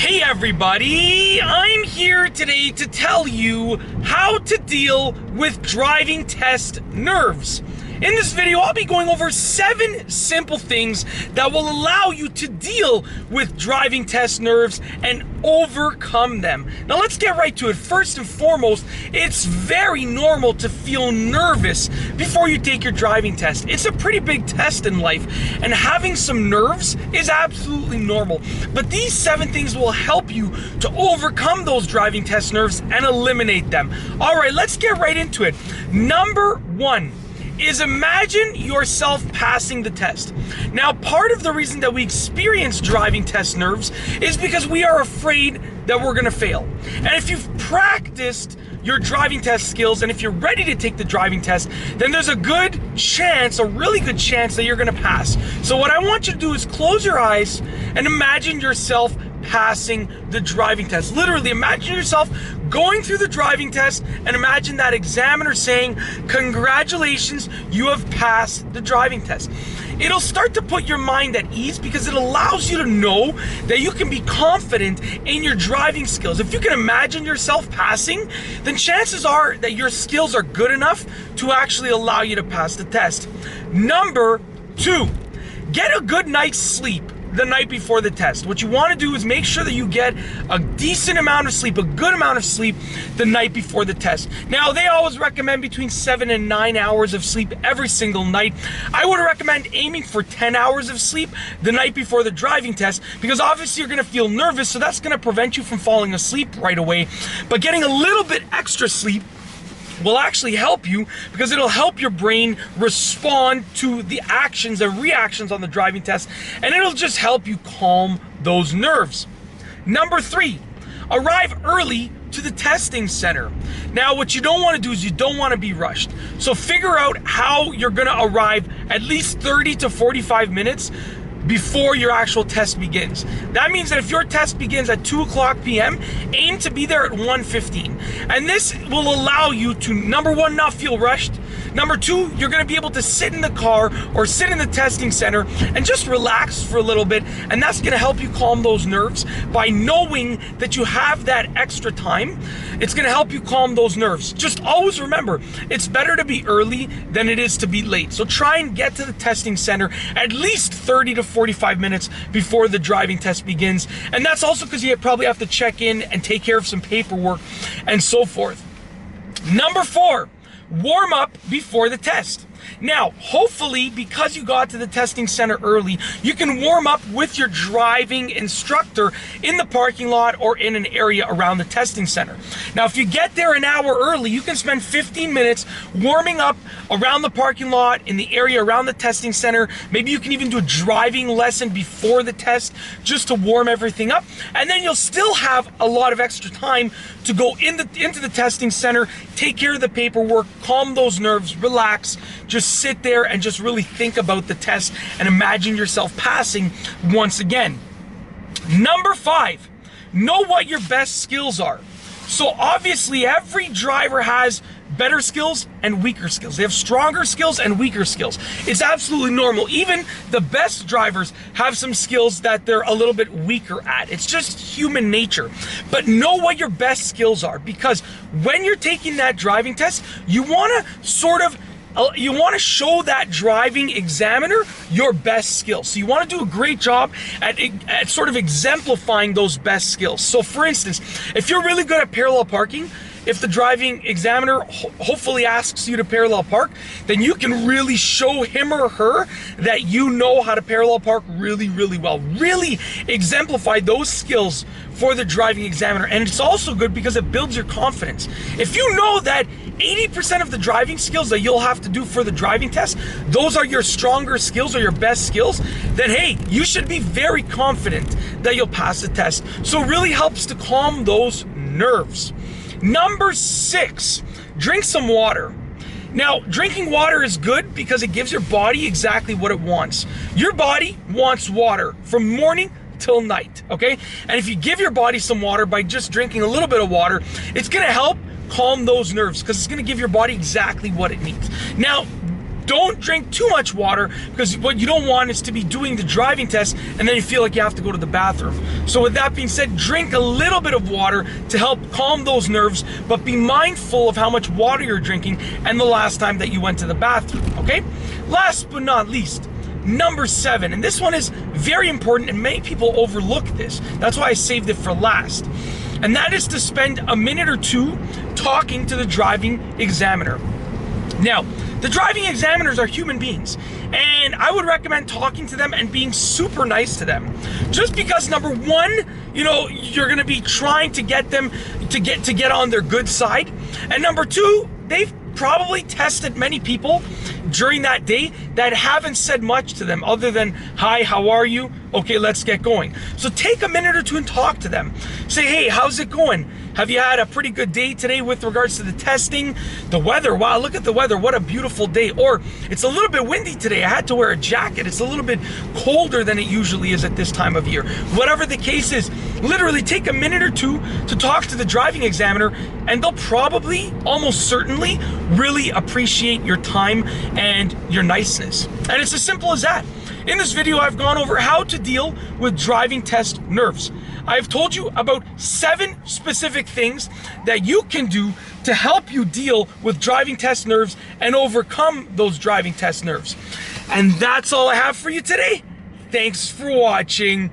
Hey everybody, I'm here today to tell you how to deal with driving test nerves. In this video, I'll be going over 7 simple things that will allow you to deal with driving test nerves and overcome them. Now let's get right to it. First and foremost, it's very normal to feel nervous before you take your driving test. It's a pretty big test in life, and having some nerves is absolutely normal. But these 7 things will help you to overcome those driving test nerves and eliminate them. All right, let's get right into it. Number 1 is imagine yourself passing the test. Now, part of the reason that we experience driving test nerves is because we are afraid that we're gonna fail. And if you've practiced your driving test skills, and if you're ready to take the driving test, then there's a good chance, a really good chance that you're gonna pass. So what I want you to do is close your eyes and imagine yourself passing the driving test. Literally, imagine yourself going through the driving test and imagine that examiner saying, "Congratulations, you have passed the driving test." It'll start to put your mind at ease because it allows you to know that you can be confident in your driving skills. If you can imagine yourself passing, then chances are that your skills are good enough to actually allow you to pass the test. Number 2, get a good night's sleep the night before the test. What you want to do is make sure that you get a decent amount of sleep, a good amount of sleep the night before the test. Now, they always recommend between 7 and 9 hours of sleep every single night. I would recommend aiming for 10 hours of sleep the night before the driving test, because obviously you're going to feel nervous, so that's going to prevent you from falling asleep right away. But getting a little bit extra sleep will actually help you, because it'll help your brain respond to the actions and reactions on the driving test, and it'll just help you calm those nerves. Number 3, arrive early to the testing center. Now, what you don't want to do is you don't want to be rushed. So figure out how you're going to arrive at least 30 to 45 minutes before your actual test begins. That means that if your test begins at 2:00 p.m., aim to be there at 1:15. And this will allow you to, number 1, not feel rushed. Number 2, you're gonna be able to sit in the car or sit in the testing center and just relax for a little bit, and that's gonna help you calm those nerves by knowing that you have that extra time. It's gonna help you calm those nerves. Just always remember, it's better to be early than it is to be late. So try and get to the testing center at least 30 to 45 minutes before the driving test begins. And that's also because you probably have to check in and take care of some paperwork and so forth. Number 4, warm up before the test. Now, hopefully, because you got to the testing center early, you can warm up with your driving instructor in the parking lot or in an area around the testing center. Now, if you get there an hour early, you can spend 15 minutes warming up around the parking lot, in the area around the testing center. Maybe you can even do a driving lesson before the test just to warm everything up. And then you'll still have a lot of extra time to go into the testing center, take care of the paperwork, calm those nerves, relax, just sit there and just really think about the test and imagine yourself passing once again. Number 5, know what your best skills are. So obviously every driver has better skills and weaker skills. They have stronger skills and weaker skills. It's absolutely normal. Even the best drivers have some skills that they're a little bit weaker at. It's just human nature. But know what your best skills are, because when you're taking that driving test, you want to show that driving examiner your best skills. So you want to do a great job at sort of exemplifying those best skills. So for instance, if you're really good at parallel parking, if the driving examiner hopefully asks you to parallel park, then you can really show him or her that you know how to parallel park really, really well. Really exemplify those skills for the driving examiner. And it's also good because it builds your confidence. If you know that 80% of the driving skills that you'll have to do for the driving test, those are your stronger skills or your best skills, then hey, you should be very confident that you'll pass the test. So it really helps to calm those nerves. Number 6, drink some water. Now, drinking water is good because it gives your body exactly what it wants. Your body wants water from morning till night, okay? And if you give your body some water by just drinking a little bit of water, it's gonna help calm those nerves because it's gonna give your body exactly what it needs. Now, don't drink too much water, because what you don't want is to be doing the driving test and then you feel like you have to go to the bathroom. So with that being said, drink a little bit of water to help calm those nerves, but be mindful of how much water you're drinking and the last time that you went to the bathroom, okay? Last but not least, number 7, and this one is very important and many people overlook this. That's why I saved it for last. And that is to spend a minute or two talking to the driving examiner. Now, the driving examiners are human beings, and I would recommend talking to them and being super nice to them. Just because, number one, you know, you're gonna be trying to get them to get on their good side. And number two, they've probably tested many people during that day that haven't said much to them other than, hi, how are you? Okay, let's get going. So take a minute or two and talk to them. Say, hey, how's it going? Have you had a pretty good day today with regards to the testing? The weather, wow, look at the weather, what a beautiful day. Or, it's a little bit windy today, I had to wear a jacket. It's a little bit colder than it usually is at this time of year. Whatever the case is, literally take a minute or two to talk to the driving examiner, and they'll probably, almost certainly, really appreciate your time and your niceness. And it's as simple as that. In this video, I've gone over how to deal with driving test nerves. I've told you about 7 specific things that you can do to help you deal with driving test nerves and overcome those driving test nerves. And that's all I have for you today. Thanks for watching.